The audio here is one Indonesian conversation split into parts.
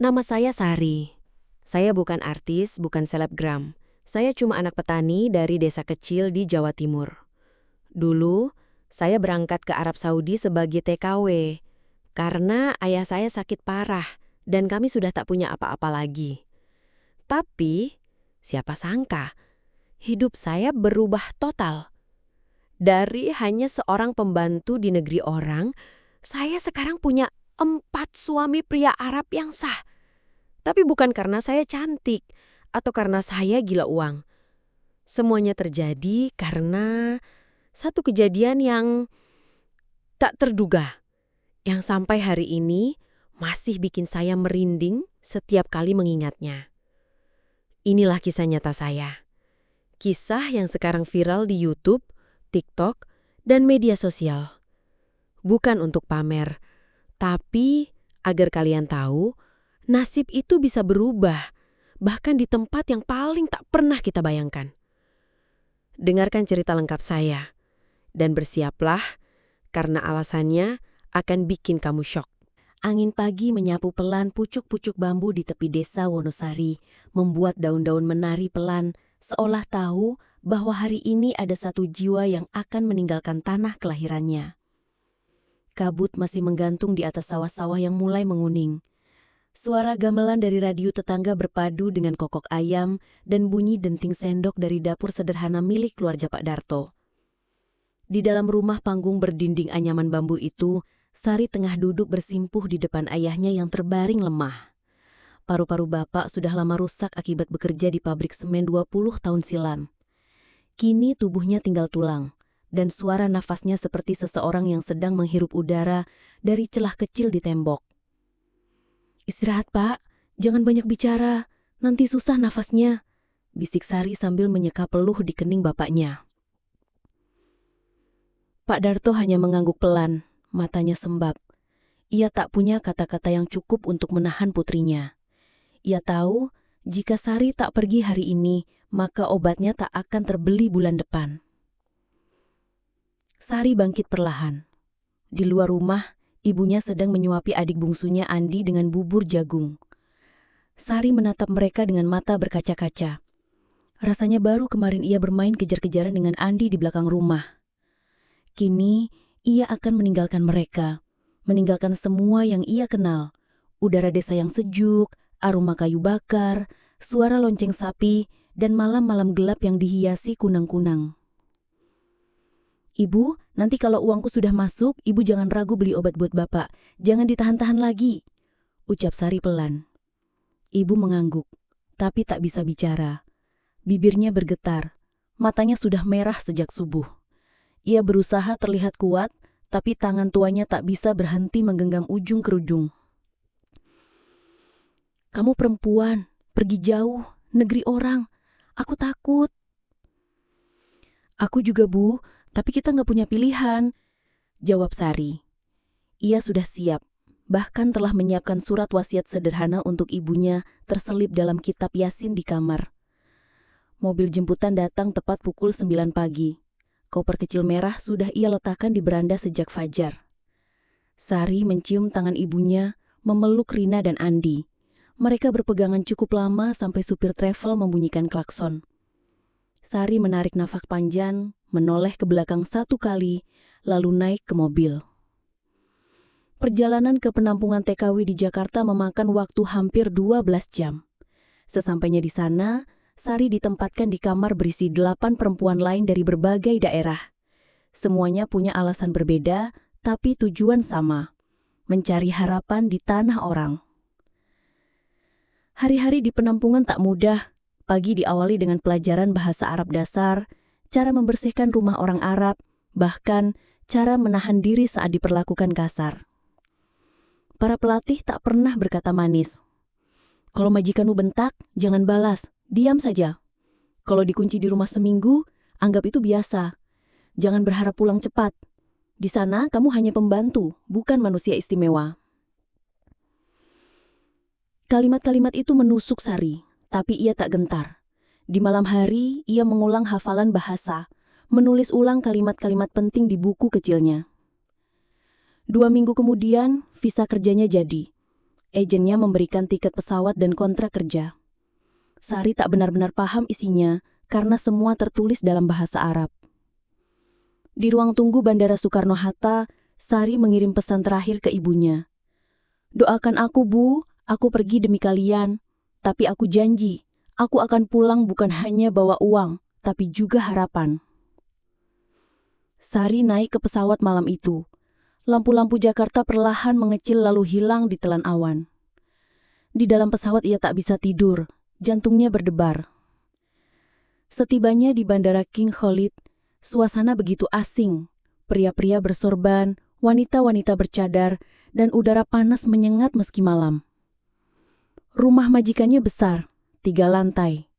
Nama saya Sari. Saya bukan artis, bukan selebgram. Saya cuma anak petani dari desa kecil di Jawa Timur. Dulu, saya berangkat ke Arab Saudi sebagai TKW karena ayah saya sakit parah dan kami sudah tak punya apa-apa lagi. Tapi, siapa sangka, hidup saya berubah total. Dari hanya seorang pembantu di negeri orang, saya sekarang punya 4 suami pria Arab yang sah. Tapi bukan karena saya cantik atau karena saya gila uang. Semuanya terjadi karena satu kejadian yang tak terduga, yang sampai hari ini masih bikin saya merinding setiap kali mengingatnya. Inilah kisah nyata saya. Kisah yang sekarang viral di YouTube, TikTok, dan media sosial. Bukan untuk pamer, tapi agar kalian tahu, nasib itu bisa berubah, bahkan di tempat yang paling tak pernah kita bayangkan. Dengarkan cerita lengkap saya, dan bersiaplah karena alasannya akan bikin kamu syok. Angin pagi menyapu pelan pucuk-pucuk bambu di tepi desa Wonosari, membuat daun-daun menari pelan, seolah tahu bahwa hari ini ada satu jiwa yang akan meninggalkan tanah kelahirannya. Kabut masih menggantung di atas sawah-sawah yang mulai menguning. Suara gamelan dari radio tetangga berpadu dengan kokok ayam dan bunyi denting sendok dari dapur sederhana milik keluarga Pak Darto. Di dalam rumah panggung berdinding anyaman bambu itu, Sari tengah duduk bersimpuh di depan ayahnya yang terbaring lemah. Paru-paru bapak sudah lama rusak akibat bekerja di pabrik semen 20 tahun silam. Kini tubuhnya tinggal tulang, dan suara nafasnya seperti seseorang yang sedang menghirup udara dari celah kecil di tembok. "Istirahat, Pak. Jangan banyak bicara. Nanti susah nafasnya," bisik Sari sambil menyeka peluh di kening bapaknya. Pak Darto hanya mengangguk pelan, matanya sembab. Ia tak punya kata-kata yang cukup untuk menahan putrinya. Ia tahu, jika Sari tak pergi hari ini, maka obatnya tak akan terbeli bulan depan. Sari bangkit perlahan. Di luar rumah, ibunya sedang menyuapi adik bungsunya Andi dengan bubur jagung. Sari menatap mereka dengan mata berkaca-kaca. Rasanya baru kemarin ia bermain kejar-kejaran dengan Andi di belakang rumah. Kini, ia akan meninggalkan mereka, meninggalkan semua yang ia kenal. Udara desa yang sejuk, aroma kayu bakar, suara lonceng sapi, dan malam-malam gelap yang dihiasi kunang-kunang. "Ibu, nanti kalau uangku sudah masuk, ibu jangan ragu beli obat buat bapak. Jangan ditahan-tahan lagi," ucap Sari pelan. Ibu mengangguk, tapi tak bisa bicara. Bibirnya bergetar, matanya sudah merah sejak subuh. Ia berusaha terlihat kuat, tapi tangan tuanya tak bisa berhenti menggenggam ujung kerudung. "Kamu perempuan, pergi jauh, negeri orang. Aku takut." "Aku juga, Bu, tapi kita nggak punya pilihan," jawab Sari. Ia sudah siap, bahkan telah menyiapkan surat wasiat sederhana untuk ibunya terselip dalam kitab Yasin di kamar. Mobil jemputan datang tepat pukul 9 pagi. Koper kecil merah sudah ia letakkan di beranda sejak fajar. Sari mencium tangan ibunya, memeluk Rina dan Andi. Mereka berpegangan cukup lama sampai supir travel membunyikan klakson. Sari menarik nafas panjang, menoleh ke belakang satu kali, lalu naik ke mobil. Perjalanan ke penampungan TKW di Jakarta memakan waktu hampir 12 jam. Sesampainya di sana, Sari ditempatkan di kamar berisi 8 perempuan lain dari berbagai daerah. Semuanya punya alasan berbeda, tapi tujuan sama, mencari harapan di tanah orang. Hari-hari di penampungan tak mudah. Pagi diawali dengan pelajaran bahasa Arab dasar, cara membersihkan rumah orang Arab, bahkan cara menahan diri saat diperlakukan kasar. Para pelatih tak pernah berkata manis. "Kalau majikanmu bentak, jangan balas. Diam saja. Kalau dikunci di rumah seminggu, anggap itu biasa. Jangan berharap pulang cepat. Di sana kamu hanya pembantu, bukan manusia istimewa." Kalimat-kalimat itu menusuk Sari, tapi ia tak gentar. Di malam hari, ia mengulang hafalan bahasa, menulis ulang kalimat-kalimat penting di buku kecilnya. 2 minggu kemudian, visa kerjanya jadi. Agennya memberikan tiket pesawat dan kontrak kerja. Sari tak benar-benar paham isinya karena semua tertulis dalam bahasa Arab. Di ruang tunggu Bandara Soekarno-Hatta, Sari mengirim pesan terakhir ke ibunya. "Doakan aku, Bu. Aku pergi demi kalian. Tapi aku janji, aku akan pulang bukan hanya bawa uang, tapi juga harapan." Sari naik ke pesawat malam itu. Lampu-lampu Jakarta perlahan mengecil lalu hilang di telan awan. Di dalam pesawat ia tak bisa tidur, jantungnya berdebar. Setibanya di Bandara King Khalid, suasana begitu asing. Pria-pria bersorban, wanita-wanita bercadar, dan udara panas menyengat meski malam. Rumah majikannya besar, 3 lantai.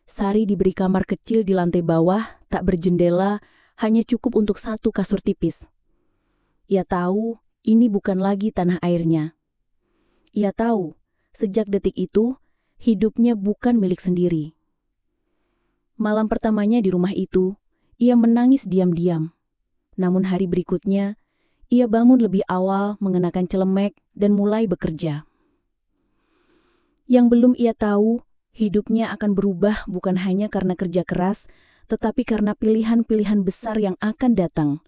Sari diberi kamar kecil di lantai bawah, tak berjendela, hanya cukup untuk 1 kasur tipis. Ia tahu ini bukan lagi tanah airnya. Ia tahu, sejak detik itu, hidupnya bukan milik sendiri. Malam pertamanya di rumah itu, ia menangis diam-diam. Namun hari berikutnya, ia bangun lebih awal mengenakan celemek dan mulai bekerja. Yang belum ia tahu, hidupnya akan berubah bukan hanya karena kerja keras, tetapi karena pilihan-pilihan besar yang akan datang.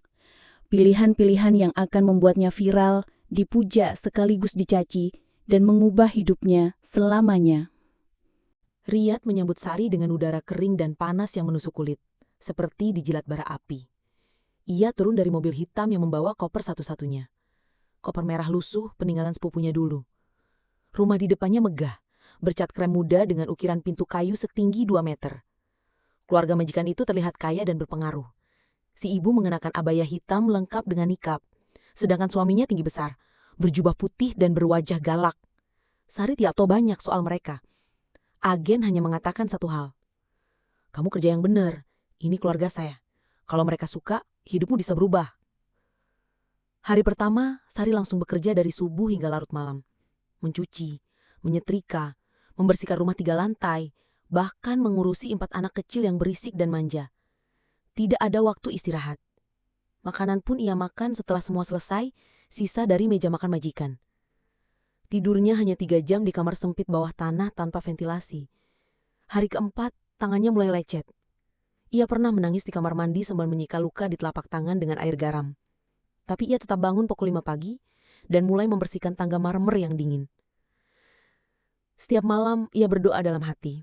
Pilihan-pilihan yang akan membuatnya viral, dipuja sekaligus dicaci, dan mengubah hidupnya selamanya. Riyad menyambut Sari dengan udara kering dan panas yang menusuk kulit, seperti dijilat bara api. Ia turun dari mobil hitam yang membawa koper satu-satunya. Koper merah lusuh peninggalan sepupunya dulu. Rumah di depannya megah, bercat krem muda dengan ukiran pintu kayu setinggi 2 meter. Keluarga majikan itu terlihat kaya dan berpengaruh. Si ibu mengenakan abaya hitam lengkap dengan nikab, sedangkan suaminya tinggi besar, berjubah putih dan berwajah galak. Sari tidak tahu banyak soal mereka. Agen hanya mengatakan satu hal. "Kamu kerja yang benar, ini keluarga saya. Kalau mereka suka, hidupmu bisa berubah." Hari pertama, Sari langsung bekerja dari subuh hingga larut malam. Mencuci, menyetrika, membersihkan rumah 3 lantai, bahkan mengurusi 4 anak kecil yang berisik dan manja. Tidak ada waktu istirahat. Makanan pun ia makan setelah semua selesai, sisa dari meja makan majikan. Tidurnya hanya 3 jam di kamar sempit bawah tanah tanpa ventilasi. Hari keempat, tangannya mulai lecet. Ia pernah menangis di kamar mandi sambil menyika luka di telapak tangan dengan air garam. Tapi ia tetap bangun pukul 5 pagi dan mulai membersihkan tangga marmer yang dingin. Setiap malam ia berdoa dalam hati.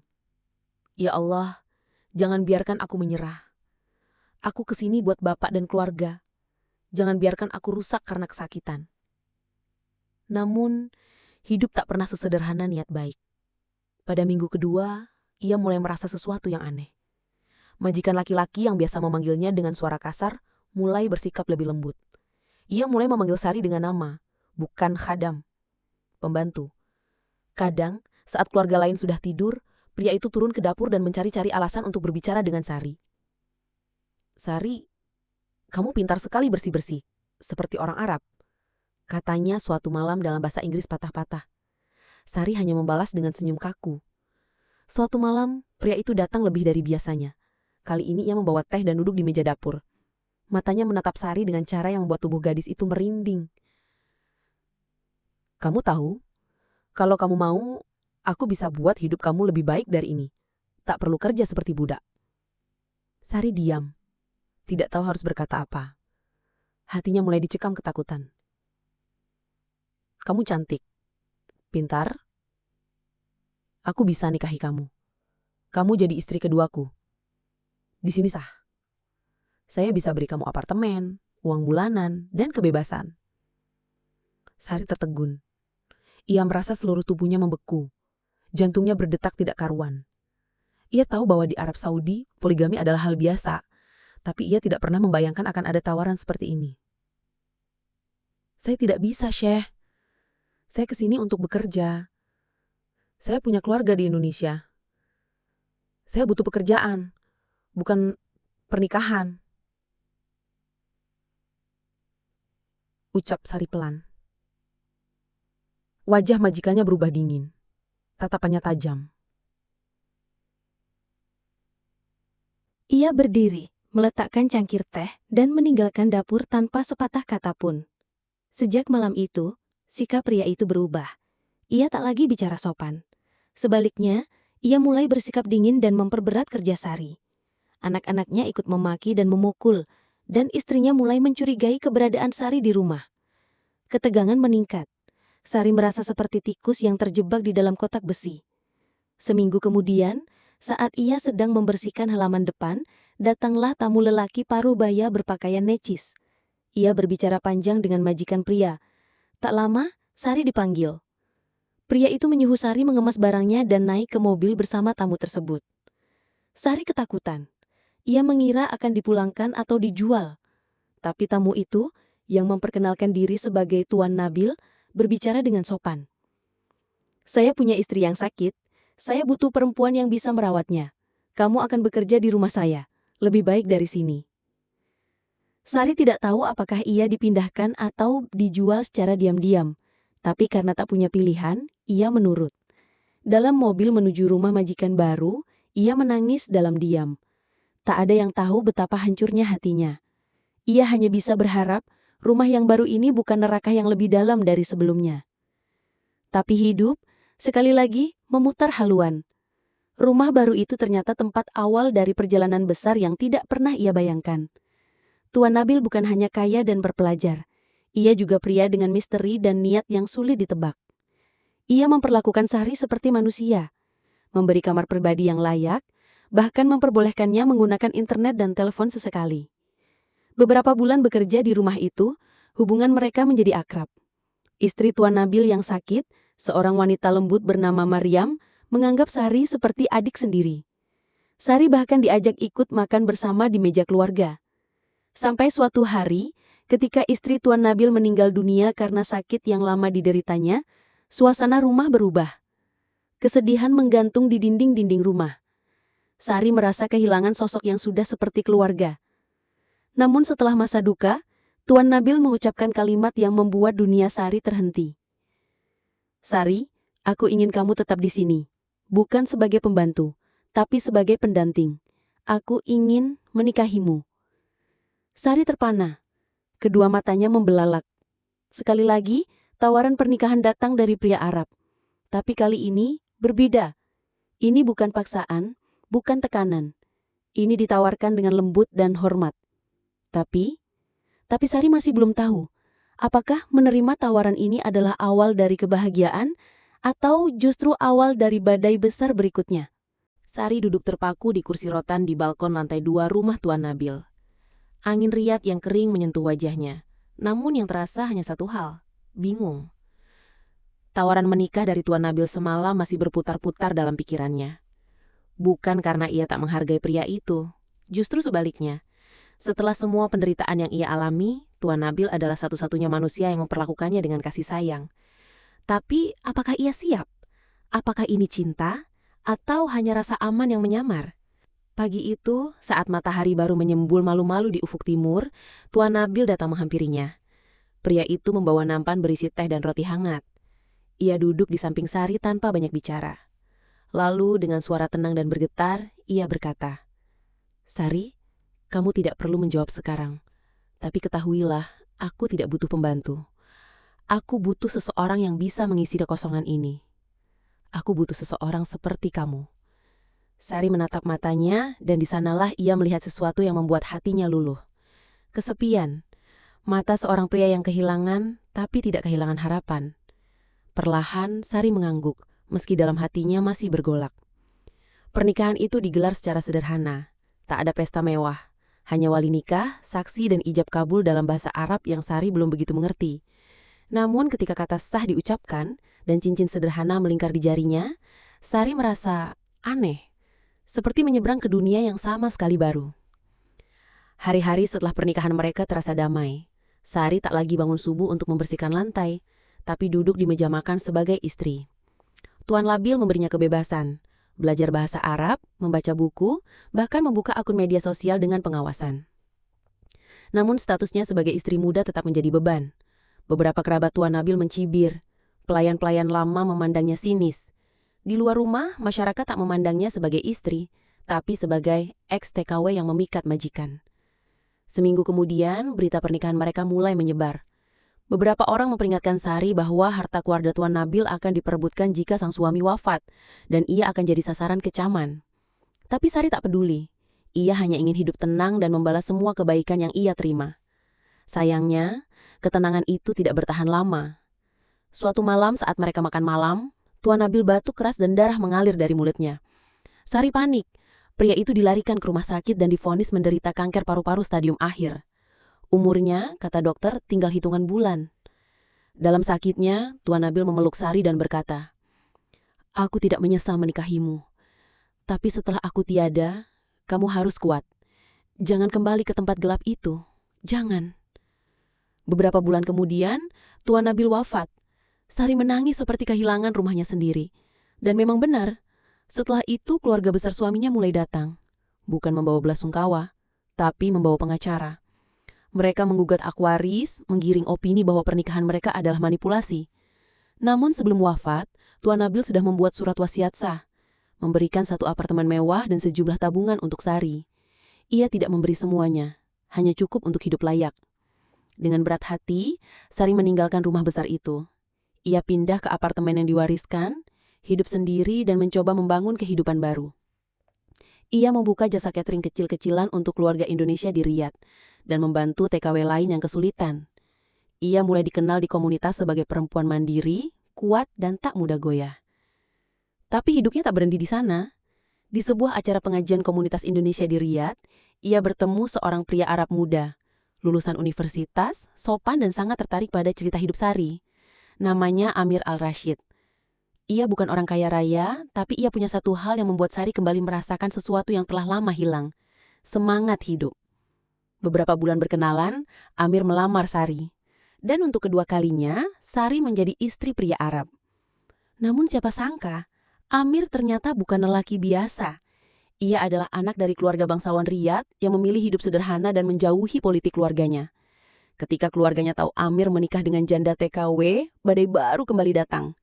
"Ya Allah, jangan biarkan aku menyerah. Aku kesini buat bapak dan keluarga. Jangan biarkan aku rusak karena kesakitan." Namun, hidup tak pernah sesederhana niat baik. Pada minggu kedua, ia mulai merasa sesuatu yang aneh. Majikan laki-laki yang biasa memanggilnya dengan suara kasar, mulai bersikap lebih lembut. Ia mulai memanggil Sari dengan nama, bukan khadam, pembantu. Kadang, saat keluarga lain sudah tidur, pria itu turun ke dapur dan mencari-cari alasan untuk berbicara dengan Sari. "Sari, kamu pintar sekali bersih-bersih, seperti orang Arab," katanya suatu malam dalam bahasa Inggris patah-patah. Sari hanya membalas dengan senyum kaku. Suatu malam, pria itu datang lebih dari biasanya. Kali ini ia membawa teh dan duduk di meja dapur. Matanya menatap Sari dengan cara yang membuat tubuh gadis itu merinding. "Kamu tahu, kalau kamu mau, aku bisa buat hidup kamu lebih baik dari ini. Tak perlu kerja seperti budak." Sari diam. Tidak tahu harus berkata apa. Hatinya mulai dicekam ketakutan. "Kamu cantik, pintar. Aku bisa nikahi kamu. Kamu jadi istri keduaku. Di sini sah. Saya bisa beri kamu apartemen, uang bulanan, dan kebebasan." Sari tertegun. Ia merasa seluruh tubuhnya membeku. Jantungnya berdetak tidak karuan. Ia tahu bahwa di Arab Saudi, poligami adalah hal biasa. Tapi ia tidak pernah membayangkan akan ada tawaran seperti ini. "Saya tidak bisa, Syekh. Saya kesini untuk bekerja. Saya punya keluarga di Indonesia. Saya butuh pekerjaan, bukan pernikahan," ucap Sari pelan. Wajah majikannya berubah dingin. Tatapannya tajam. Ia berdiri, meletakkan cangkir teh, dan meninggalkan dapur tanpa sepatah kata pun. Sejak malam itu, sikap pria itu berubah. Ia tak lagi bicara sopan. Sebaliknya, ia mulai bersikap dingin dan memperberat kerja Sari. Anak-anaknya ikut memaki dan memukul, dan istrinya mulai mencurigai keberadaan Sari di rumah. Ketegangan meningkat. Sari merasa seperti tikus yang terjebak di dalam kotak besi. Seminggu kemudian, saat ia sedang membersihkan halaman depan, datanglah tamu lelaki paruh baya berpakaian necis. Ia berbicara panjang dengan majikan pria. Tak lama, Sari dipanggil. Pria itu menyuruh Sari mengemas barangnya dan naik ke mobil bersama tamu tersebut. Sari ketakutan. Ia mengira akan dipulangkan atau dijual. Tapi tamu itu, yang memperkenalkan diri sebagai Tuan Nabil, berbicara dengan sopan. Saya punya istri yang sakit. Saya butuh perempuan yang bisa merawatnya. Kamu akan bekerja di rumah saya. Lebih baik dari sini. Sari tidak tahu apakah ia dipindahkan atau dijual secara diam-diam. Tapi karena tak punya pilihan, ia menurut. Dalam mobil menuju rumah majikan baru, ia menangis dalam diam. Tak ada yang tahu betapa hancurnya hatinya. Ia hanya bisa berharap rumah yang baru ini bukan neraka yang lebih dalam dari sebelumnya. Tapi hidup, sekali lagi, memutar haluan. Rumah baru itu ternyata tempat awal dari perjalanan besar yang tidak pernah ia bayangkan. Tuan Nabil bukan hanya kaya dan berpelajar. Ia juga pria dengan misteri dan niat yang sulit ditebak. Ia memperlakukan Sari seperti manusia, memberi kamar pribadi yang layak, bahkan memperbolehkannya menggunakan internet dan telepon sesekali. Beberapa bulan bekerja di rumah itu, hubungan mereka menjadi akrab. Istri Tuan Nabil yang sakit, seorang wanita lembut bernama Maryam, menganggap Sari seperti adik sendiri. Sari bahkan diajak ikut makan bersama di meja keluarga. Sampai suatu hari, ketika istri Tuan Nabil meninggal dunia karena sakit yang lama dideritanya, suasana rumah berubah. Kesedihan menggantung di dinding-dinding rumah. Sari merasa kehilangan sosok yang sudah seperti keluarga. Namun setelah masa duka, Tuan Nabil mengucapkan kalimat yang membuat dunia Sari terhenti. Sari, aku ingin kamu tetap di sini. Bukan sebagai pembantu, tapi sebagai pendamping. Aku ingin menikahimu. Sari terpana. Kedua matanya membelalak. Sekali lagi, tawaran pernikahan datang dari pria Arab. Tapi kali ini berbeda. Ini bukan paksaan, bukan tekanan. Ini ditawarkan dengan lembut dan hormat. Tapi Sari masih belum tahu, apakah menerima tawaran ini adalah awal dari kebahagiaan atau justru awal dari badai besar berikutnya. Sari duduk terpaku di kursi rotan di balkon lantai 2 rumah Tuan Nabil. Angin riat yang kering menyentuh wajahnya, namun yang terasa hanya satu hal, bingung. Tawaran menikah dari Tuan Nabil semalam masih berputar-putar dalam pikirannya. Bukan karena ia tak menghargai pria itu, justru sebaliknya. Setelah semua penderitaan yang ia alami, Tuan Nabil adalah satu-satunya manusia yang memperlakukannya dengan kasih sayang. Tapi, apakah ia siap? Apakah ini cinta? Atau hanya rasa aman yang menyamar? Pagi itu, saat matahari baru menyembul malu-malu di ufuk timur, Tuan Nabil datang menghampirinya. Pria itu membawa nampan berisi teh dan roti hangat. Ia duduk di samping Sari tanpa banyak bicara. Lalu, dengan suara tenang dan bergetar, ia berkata, Sari, kamu tidak perlu menjawab sekarang. Tapi ketahuilah, aku tidak butuh pembantu. Aku butuh seseorang yang bisa mengisi kekosongan ini. Aku butuh seseorang seperti kamu. Sari menatap matanya, dan di sanalah ia melihat sesuatu yang membuat hatinya luluh. Kesepian. Mata seorang pria yang kehilangan, tapi tidak kehilangan harapan. Perlahan, Sari mengangguk, meski dalam hatinya masih bergolak. Pernikahan itu digelar secara sederhana. Tak ada pesta mewah. Hanya wali nikah, saksi dan ijab kabul dalam bahasa Arab yang Sari belum begitu mengerti. Namun ketika kata sah diucapkan dan cincin sederhana melingkar di jarinya, Sari merasa aneh, seperti menyeberang ke dunia yang sama sekali baru. Hari-hari setelah pernikahan mereka terasa damai. Sari tak lagi bangun subuh untuk membersihkan lantai, tapi duduk di meja makan sebagai istri. Tuan Nabil memberinya kebebasan, belajar bahasa Arab, membaca buku, bahkan membuka akun media sosial dengan pengawasan. Namun statusnya sebagai istri muda tetap menjadi beban. Beberapa kerabat Tuan Nabil mencibir. Pelayan-pelayan lama memandangnya sinis. Di luar rumah, masyarakat tak memandangnya sebagai istri, tapi sebagai ex-TKW yang memikat majikan. Seminggu kemudian, berita pernikahan mereka mulai menyebar. Beberapa orang memperingatkan Sari bahwa harta keluarga Tuan Nabil akan diperebutkan jika sang suami wafat, dan ia akan jadi sasaran kecaman. Tapi Sari tak peduli. Ia hanya ingin hidup tenang dan membalas semua kebaikan yang ia terima. Sayangnya, ketenangan itu tidak bertahan lama. Suatu malam saat mereka makan malam, Tuan Nabil batuk keras dan darah mengalir dari mulutnya. Sari panik. Pria itu dilarikan ke rumah sakit dan divonis menderita kanker paru-paru stadium akhir. Umurnya, kata dokter, tinggal hitungan bulan. Dalam sakitnya, Tuan Nabil memeluk Sari dan berkata, "Aku tidak menyesal menikahimu. Tapi setelah aku tiada, kamu harus kuat. Jangan kembali ke tempat gelap itu. Jangan." Beberapa bulan kemudian, Tuan Nabil wafat. Sari menangis seperti kehilangan rumahnya sendiri. Dan memang benar, setelah itu keluarga besar suaminya mulai datang. Bukan membawa belasungkawa, tapi membawa pengacara. Mereka menggugat Akwaris, menggiring opini bahwa pernikahan mereka adalah manipulasi. Namun sebelum wafat, Tuan Nabil sudah membuat surat wasiat sah, memberikan satu apartemen mewah dan sejumlah tabungan untuk Sari. Ia tidak memberi semuanya, hanya cukup untuk hidup layak. Dengan berat hati, Sari meninggalkan rumah besar itu. Ia pindah ke apartemen yang diwariskan, hidup sendiri dan mencoba membangun kehidupan baru. Ia membuka jasa catering kecil-kecilan untuk keluarga Indonesia di Riyadh dan membantu TKW lain yang kesulitan. Ia mulai dikenal di komunitas sebagai perempuan mandiri, kuat, dan tak mudah goyah. Tapi hidupnya tak berhenti di sana. Di sebuah acara pengajian komunitas Indonesia di Riyadh, ia bertemu seorang pria Arab muda, lulusan universitas, sopan dan sangat tertarik pada cerita hidup Sari. Namanya Amir Al-Rashid. Ia bukan orang kaya raya, tapi ia punya satu hal yang membuat Sari kembali merasakan sesuatu yang telah lama hilang. Semangat hidup. Beberapa bulan berkenalan, Amir melamar Sari. Dan untuk kedua kalinya, Sari menjadi istri pria Arab. Namun siapa sangka, Amir ternyata bukan lelaki biasa. Ia adalah anak dari keluarga bangsawan Riyadh yang memilih hidup sederhana dan menjauhi politik keluarganya. Ketika keluarganya tahu Amir menikah dengan janda TKW, badai baru kembali datang.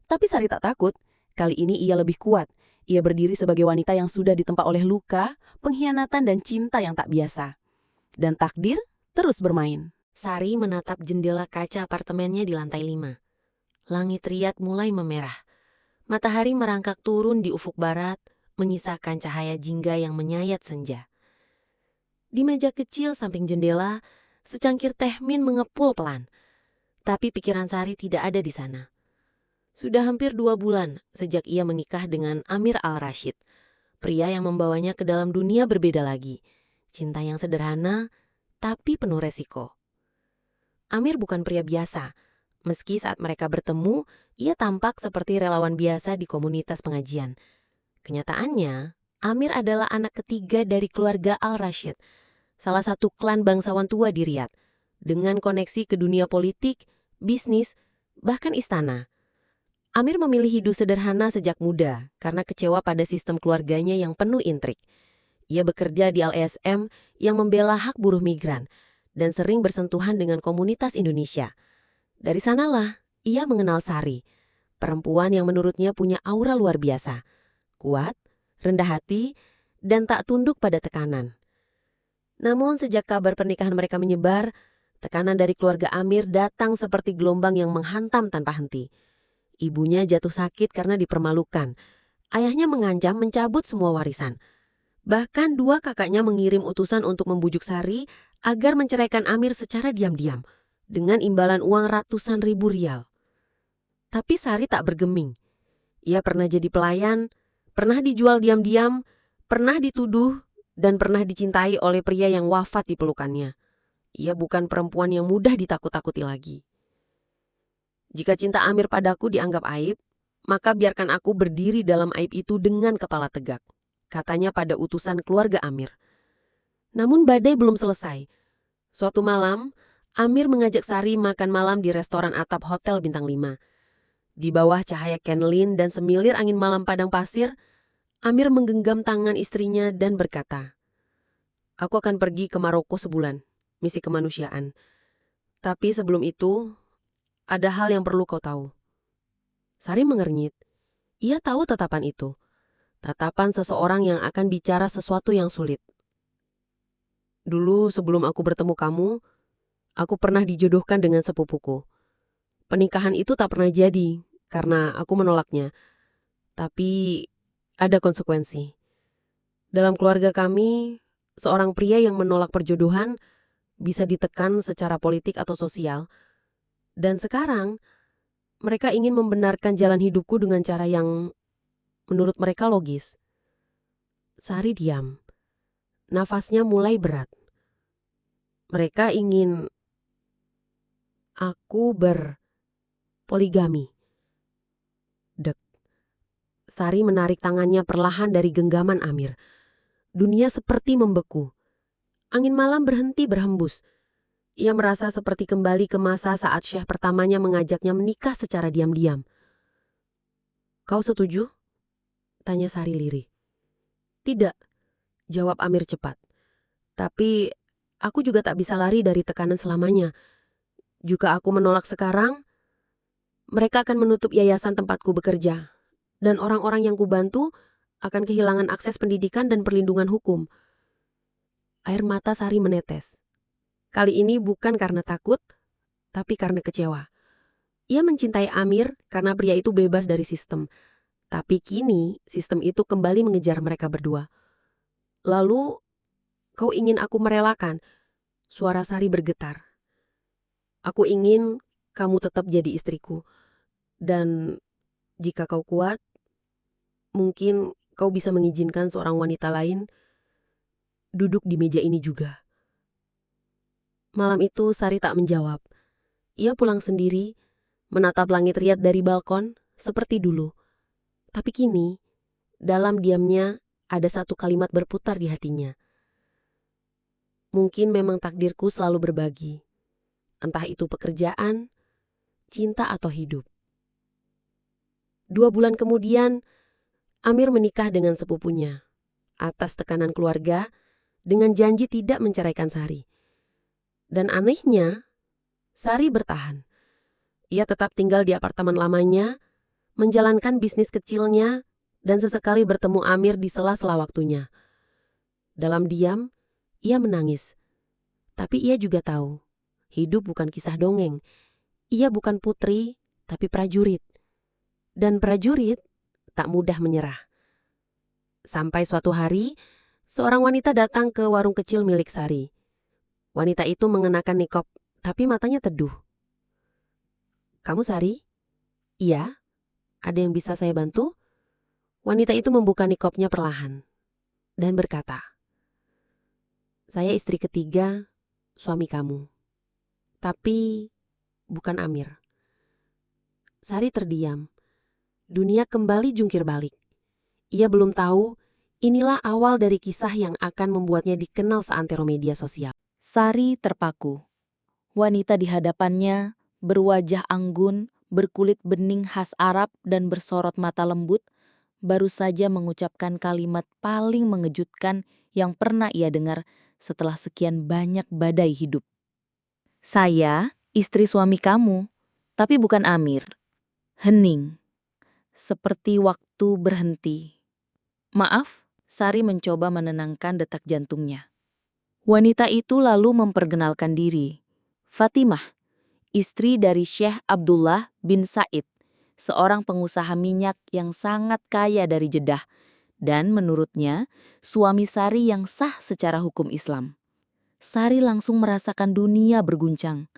Tapi Sari tak takut. Kali ini ia lebih kuat. Ia berdiri sebagai wanita yang sudah ditempa oleh luka, pengkhianatan dan cinta yang tak biasa. Dan takdir terus bermain. Sari menatap jendela kaca apartemennya di lantai 5. Langit Riyadh mulai memerah. Matahari merangkak turun di ufuk barat, menyisakan cahaya jingga yang menyayat senja. Di meja kecil samping jendela, secangkir teh min mengepul pelan. Tapi pikiran Sari tidak ada di sana. Sudah hampir 2 bulan sejak ia menikah dengan Amir Al-Rashid, pria yang membawanya ke dalam dunia berbeda lagi. Cinta yang sederhana, tapi penuh resiko. Amir bukan pria biasa. Meski saat mereka bertemu, ia tampak seperti relawan biasa di komunitas pengajian. Kenyataannya, Amir adalah anak ketiga dari keluarga Al-Rashid, salah satu klan bangsawan tua di Riyadh, dengan koneksi ke dunia politik, bisnis, bahkan istana. Amir memilih hidup sederhana sejak muda karena kecewa pada sistem keluarganya yang penuh intrik. Ia bekerja di LSM yang membela hak buruh migran dan sering bersentuhan dengan komunitas Indonesia. Dari sanalah ia mengenal Sari, perempuan yang menurutnya punya aura luar biasa, kuat, rendah hati, dan tak tunduk pada tekanan. Namun sejak kabar pernikahan mereka menyebar, tekanan dari keluarga Amir datang seperti gelombang yang menghantam tanpa henti. Ibunya jatuh sakit karena dipermalukan. Ayahnya mengancam mencabut semua warisan. Bahkan 2 kakaknya mengirim utusan untuk membujuk Sari agar menceraikan Amir secara diam-diam, dengan imbalan uang ratusan ribu rial. Tapi Sari tak bergeming. Ia pernah jadi pelayan, pernah dijual diam-diam, pernah dituduh, dan pernah dicintai oleh pria yang wafat di pelukannya. Ia bukan perempuan yang mudah ditakut-takuti lagi. Jika cinta Amir padaku dianggap aib, maka biarkan aku berdiri dalam aib itu dengan kepala tegak, katanya pada utusan keluarga Amir. Namun badai belum selesai. Suatu malam, Amir mengajak Sari makan malam di restoran atap hotel bintang 5. Di bawah cahaya candlelight dan semilir angin malam padang pasir, Amir menggenggam tangan istrinya dan berkata, "Aku akan pergi ke Maroko sebulan, misi kemanusiaan. Tapi sebelum itu, ada hal yang perlu kau tahu." Sari mengernyit. Ia tahu tatapan itu. Tatapan seseorang yang akan bicara sesuatu yang sulit. "Dulu sebelum aku bertemu kamu, Aku pernah dijodohkan dengan sepupuku. Pernikahan itu tak pernah jadi karena aku menolaknya. Tapi ada konsekuensi. Dalam keluarga kami, seorang pria yang menolak perjodohan bisa ditekan secara politik atau sosial. Dan sekarang, mereka ingin membenarkan jalan hidupku dengan cara yang menurut mereka logis. Sari diam. Nafasnya mulai berat. Mereka ingin aku berpoligami. Dek. Sari menarik tangannya perlahan dari genggaman Amir. Dunia seperti membeku. Angin malam berhenti berhembus. Ia merasa seperti kembali ke masa saat Syekh pertamanya mengajaknya menikah secara diam-diam. Kau setuju? Tanya Sari lirih. Tidak, jawab Amir cepat. Tapi aku juga tak bisa lari dari tekanan selamanya. Jika aku menolak sekarang, mereka akan menutup yayasan tempatku bekerja. Dan orang-orang yang kubantu akan kehilangan akses pendidikan dan perlindungan hukum. Air mata Sari menetes. Kali ini bukan karena takut, tapi karena kecewa. Ia mencintai Amir karena pria itu bebas dari sistem. Tapi kini sistem itu kembali mengejar mereka berdua. Lalu, kau ingin aku merelakan? Suara Sari bergetar. Aku ingin kamu tetap jadi istriku. Dan jika kau kuat, mungkin kau bisa mengizinkan seorang wanita lain duduk di meja ini juga. Malam itu Sari tak menjawab. Ia pulang sendiri, menatap langit riat dari balkon, seperti dulu. Tapi kini, dalam diamnya, ada satu kalimat berputar di hatinya. Mungkin memang takdirku selalu berbagi. Entah itu pekerjaan, cinta atau hidup. 2 bulan kemudian, Amir menikah dengan sepupunya. Atas tekanan keluarga, dengan janji tidak menceraikan Sari. Dan anehnya, Sari bertahan. Ia tetap tinggal di apartemen lamanya, menjalankan bisnis kecilnya, dan sesekali bertemu Amir di sela-sela waktunya. Dalam diam, ia menangis. Tapi ia juga tahu, hidup bukan kisah dongeng. Ia bukan putri, tapi prajurit. Dan prajurit tak mudah menyerah. Sampai suatu hari, seorang wanita datang ke warung kecil milik Sari. Wanita itu mengenakan nikob, tapi matanya teduh. Kamu Sari? Iya. Ada yang bisa saya bantu? Wanita itu membuka nikobnya perlahan dan berkata, saya istri ketiga, suami kamu. Tapi bukan Amir. Sari terdiam. Dunia kembali jungkir balik. Ia belum tahu, inilah awal dari kisah yang akan membuatnya dikenal seantero media sosial. Sari terpaku. Wanita di hadapannya berwajah anggun, berkulit bening khas Arab dan bersorot mata lembut, baru saja mengucapkan kalimat paling mengejutkan yang pernah ia dengar setelah sekian banyak badai hidup. Saya, istri suami kamu, tapi bukan Amir. Hening. Seperti waktu berhenti. Maaf, Sari mencoba menenangkan detak jantungnya. Wanita itu lalu memperkenalkan diri. Fatimah, istri dari Syekh Abdullah bin Said, seorang pengusaha minyak yang sangat kaya dari Jeddah, dan menurutnya, suami Sari yang sah secara hukum Islam. Sari langsung merasakan dunia berguncang.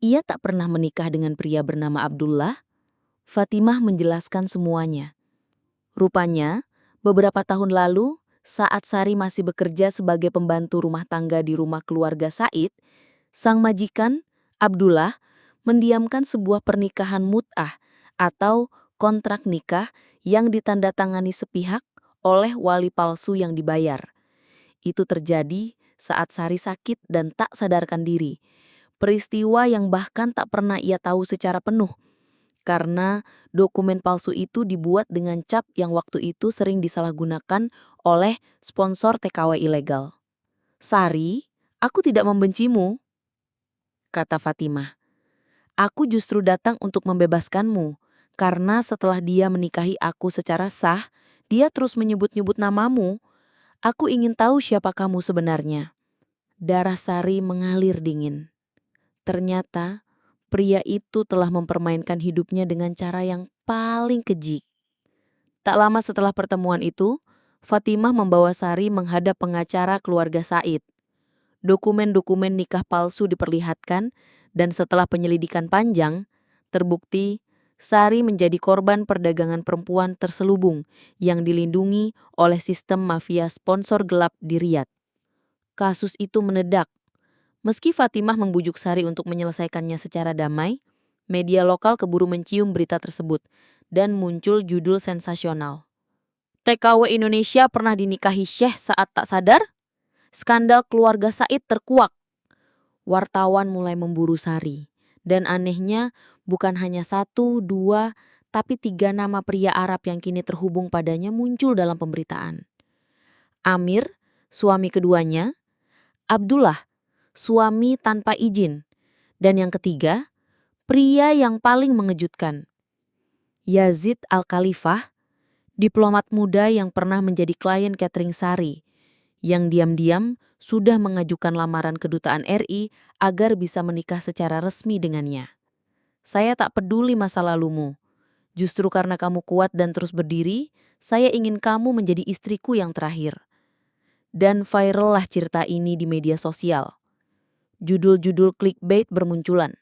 Ia tak pernah menikah dengan pria bernama Abdullah. Fatimah menjelaskan semuanya. Rupanya, beberapa tahun lalu, saat Sari masih bekerja sebagai pembantu rumah tangga di rumah keluarga Said, sang majikan, Abdullah, mendiamkan sebuah pernikahan mut'ah atau kontrak nikah yang ditandatangani sepihak oleh wali palsu yang dibayar. Itu terjadi saat Sari sakit dan tak sadarkan diri. Peristiwa yang bahkan tak pernah ia tahu secara penuh, karena dokumen palsu itu dibuat dengan cap yang waktu itu sering disalahgunakan oleh sponsor TKW ilegal. Sari, aku tidak membencimu, kata Fatimah. Aku justru datang untuk membebaskanmu, karena setelah dia menikahi aku secara sah, dia terus menyebut-nyebut namamu. Aku ingin tahu siapa kamu sebenarnya. Darah Sari mengalir dingin. Ternyata, pria itu telah mempermainkan hidupnya dengan cara yang paling keji. Tak lama setelah pertemuan itu, Fatimah membawa Sari menghadap pengacara keluarga Said. Dokumen-dokumen nikah palsu diperlihatkan, dan setelah penyelidikan panjang, terbukti Sari menjadi korban perdagangan perempuan terselubung yang dilindungi oleh sistem mafia sponsor gelap di Riyadh. Kasus itu meledak. Meski Fatimah membujuk Sari untuk menyelesaikannya secara damai, media lokal keburu mencium berita tersebut dan muncul judul sensasional. TKW Indonesia pernah dinikahi Syekh saat tak sadar? Skandal keluarga Said terkuak. Wartawan mulai memburu Sari. Dan anehnya, bukan hanya 1, 2, tapi 3 nama pria Arab yang kini terhubung padanya muncul dalam pemberitaan. Amir, suami keduanya. Abdullah, suami tanpa izin. Dan yang ketiga, pria yang paling mengejutkan. Yazid Al-Khalifah, diplomat muda yang pernah menjadi klien catering Sari, yang diam-diam sudah mengajukan lamaran kedutaan RI agar bisa menikah secara resmi dengannya. Saya tak peduli masa lalumu. Justru karena kamu kuat dan terus berdiri, saya ingin kamu menjadi istriku yang terakhir. Dan virallah cerita ini di media sosial. Judul-judul clickbait bermunculan.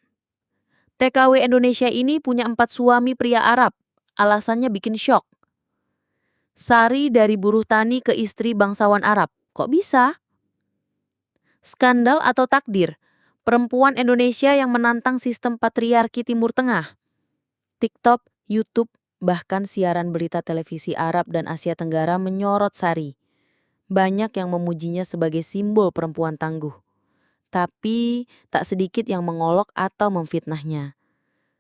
TKW Indonesia ini punya 4 suami pria Arab. Alasannya bikin syok. Sari dari buruh tani ke istri bangsawan Arab. Kok bisa? Skandal atau takdir? Perempuan Indonesia yang menantang sistem patriarki Timur Tengah. TikTok, YouTube, bahkan siaran berita televisi Arab dan Asia Tenggara menyorot Sari. Banyak yang memujinya sebagai simbol perempuan tangguh. Tapi tak sedikit yang mengolok atau memfitnahnya.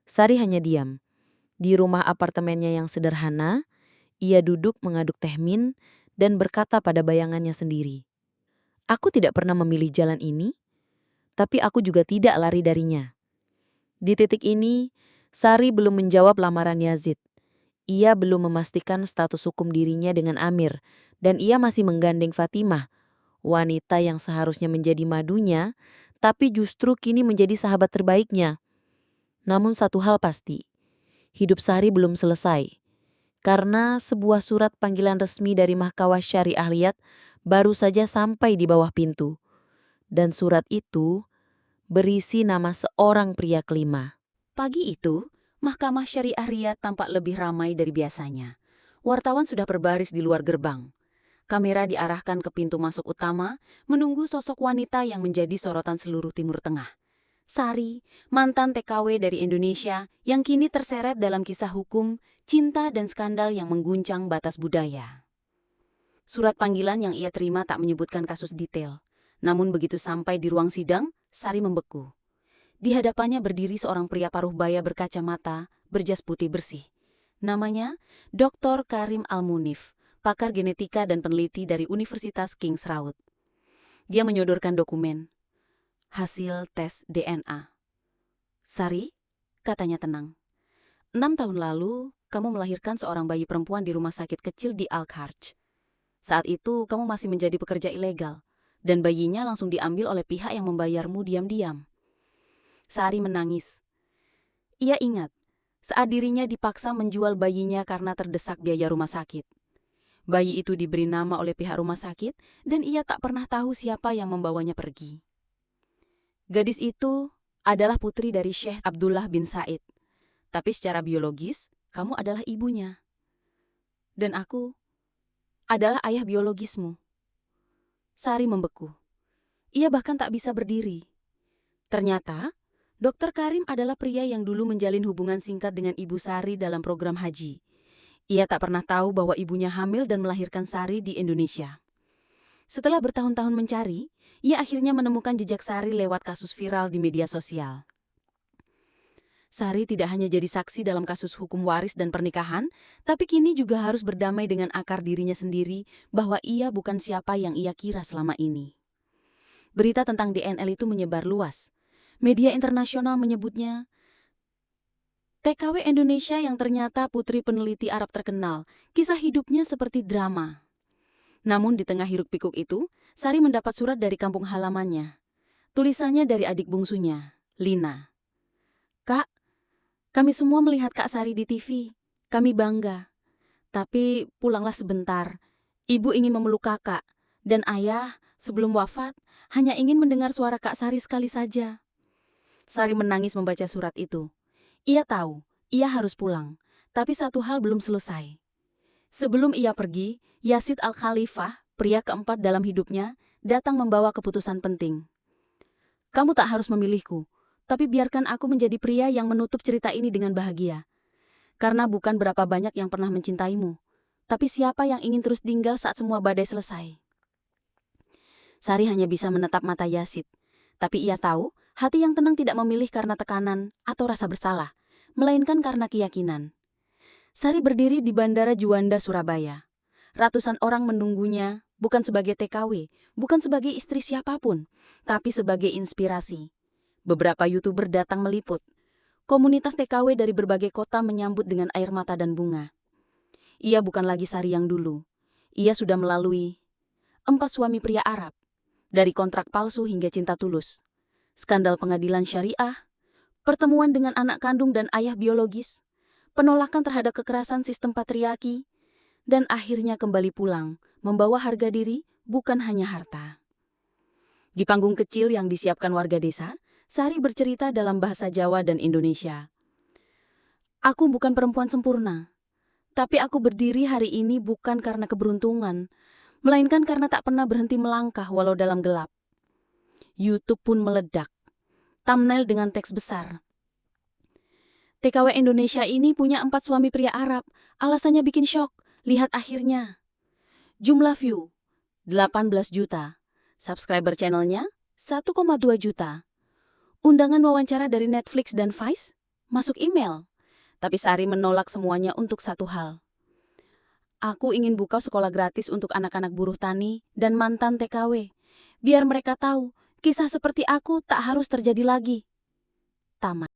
Sari hanya diam. Di rumah apartemennya yang sederhana, ia duduk mengaduk teh min dan berkata pada bayangannya sendiri. Aku tidak pernah memilih jalan ini, tapi aku juga tidak lari darinya. Di titik ini, Sari belum menjawab lamaran Yazid. Ia belum memastikan status hukum dirinya dengan Amir, dan ia masih menggandeng Fatimah, wanita yang seharusnya menjadi madunya, tapi justru kini menjadi sahabat terbaiknya. Namun satu hal pasti, hidup Sari belum selesai. Karena sebuah surat panggilan resmi dari Mahkamah Syariah Riyadh baru saja sampai di bawah pintu. Dan surat itu berisi nama seorang pria kelima. Pagi itu, Mahkamah Syariah Riyadh tampak lebih ramai dari biasanya. Wartawan sudah berbaris di luar gerbang. Kamera diarahkan ke pintu masuk utama, menunggu sosok wanita yang menjadi sorotan seluruh Timur Tengah. Sari, mantan TKW dari Indonesia yang kini terseret dalam kisah hukum, cinta dan skandal yang mengguncang batas budaya. Surat panggilan yang ia terima tak menyebutkan kasus detail. Namun begitu sampai di ruang sidang, Sari membeku. Di hadapannya berdiri seorang pria paruh baya berkacamata, berjas putih bersih. Namanya Dr. Karim Al-Munif, pakar genetika dan peneliti dari Universitas King's Road. Dia menyodorkan dokumen. Hasil tes DNA. Sari, katanya tenang. 6 tahun lalu, kamu melahirkan seorang bayi perempuan di rumah sakit kecil di Al-Kharj. Saat itu, kamu masih menjadi pekerja ilegal, dan bayinya langsung diambil oleh pihak yang membayarmu diam-diam. Sari menangis. Ia ingat, saat dirinya dipaksa menjual bayinya karena terdesak biaya rumah sakit. Bayi itu diberi nama oleh pihak rumah sakit, dan ia tak pernah tahu siapa yang membawanya pergi. Gadis itu adalah putri dari Syekh Abdullah bin Said. Tapi secara biologis, kamu adalah ibunya. Dan aku adalah ayah biologismu. Sari membeku. Ia bahkan tak bisa berdiri. Ternyata, Dr. Karim adalah pria yang dulu menjalin hubungan singkat dengan ibu Sari dalam program haji. Ia tak pernah tahu bahwa ibunya hamil dan melahirkan Sari di Indonesia. Setelah bertahun-tahun mencari, ia akhirnya menemukan jejak Sari lewat kasus viral di media sosial. Sari tidak hanya jadi saksi dalam kasus hukum waris dan pernikahan, tapi kini juga harus berdamai dengan akar dirinya sendiri bahwa ia bukan siapa yang ia kira selama ini. Berita tentang DNL itu menyebar luas. Media internasional menyebutnya TKW Indonesia yang ternyata putri peneliti Arab terkenal. Kisah hidupnya seperti drama. Namun di tengah hiruk-pikuk itu, Sari mendapat surat dari kampung halamannya. Tulisannya dari adik bungsunya, Lina. Kak, kami semua melihat Kak Sari di TV. Kami bangga. Tapi pulanglah sebentar. Ibu ingin memeluk kakak. Dan ayah, sebelum wafat, hanya ingin mendengar suara Kak Sari sekali saja. Sari menangis membaca surat itu. Ia tahu, ia harus pulang. Tapi satu hal belum selesai. Sebelum ia pergi, Yazid Al-Khalifah, pria keempat dalam hidupnya, datang membawa keputusan penting. Kamu tak harus memilihku, tapi biarkan aku menjadi pria yang menutup cerita ini dengan bahagia. Karena bukan berapa banyak yang pernah mencintaimu, tapi siapa yang ingin terus tinggal saat semua badai selesai. Sari hanya bisa menatap mata Yazid, tapi ia tahu hati yang tenang tidak memilih karena tekanan atau rasa bersalah, melainkan karena keyakinan. Sari berdiri di Bandara Juanda, Surabaya. Ratusan orang menunggunya, bukan sebagai TKW, bukan sebagai istri siapapun, tapi sebagai inspirasi. Beberapa YouTuber datang meliput. Komunitas TKW dari berbagai kota menyambut dengan air mata dan bunga. Ia bukan lagi Sari yang dulu. Ia sudah melalui 4 suami pria Arab. Dari kontrak palsu hingga cinta tulus. Skandal pengadilan syariah, pertemuan dengan anak kandung dan ayah biologis, penolakan terhadap kekerasan sistem patriarki, dan akhirnya kembali pulang, membawa harga diri, bukan hanya harta. Di panggung kecil yang disiapkan warga desa, Sari bercerita dalam bahasa Jawa dan Indonesia. Aku bukan perempuan sempurna, tapi aku berdiri hari ini bukan karena keberuntungan, melainkan karena tak pernah berhenti melangkah walau dalam gelap. YouTube pun meledak. Thumbnail dengan teks besar. TKW Indonesia ini punya 4 suami pria Arab, alasannya bikin syok, lihat akhirnya. Jumlah view, 18 juta. Subscriber channelnya, 1,2 juta. Undangan wawancara dari Netflix dan Vice, masuk email. Tapi Sari menolak semuanya untuk satu hal. Aku ingin buka sekolah gratis untuk anak-anak buruh tani dan mantan TKW. Biar mereka tahu, kisah seperti aku tak harus terjadi lagi. Tamat.